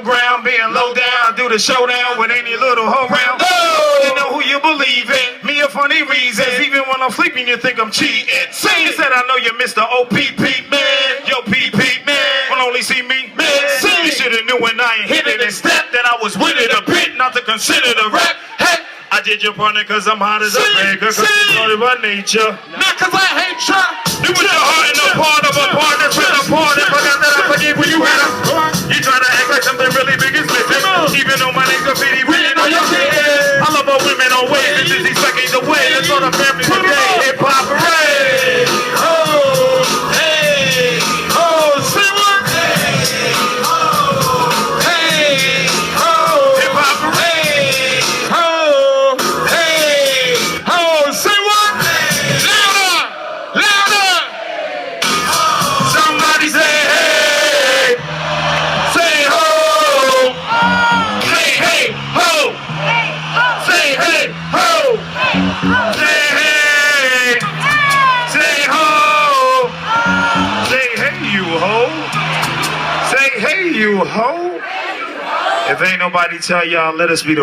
ground, being low down, do the showdown with any little hoe round. You know who you believe in, me a funny reasons, even when I'm sleeping you think I'm cheating. You said I know you Mr. OPP, man, yo PP, man, will only see me, man. You should've knew when I ain't hit it and step that I was with it a bit, not to consider the rap. Hey, I did your partner cause I'm hot as a nigga, cause I'm started by nature. Not cause I hate ya. You with your heart in a part of a partner, been a part of forgot that I forgave when you had a. You try to act like something really big is missing, even though my name graffiti written on your head. I love all women on waves, this is these seconds away. That's all the family today. Hip hop hooray! Oh, hey, oh, say what? Hey, oh, hey, oh, hip hop hooray! Oh, hey, oh, say what? Louder, louder! Somebody say hey, say ho, say hey ho, say hey ho, say hey, say ho, say hey you ho, say hey you ho. If ain't nobody tell y'all, let us be the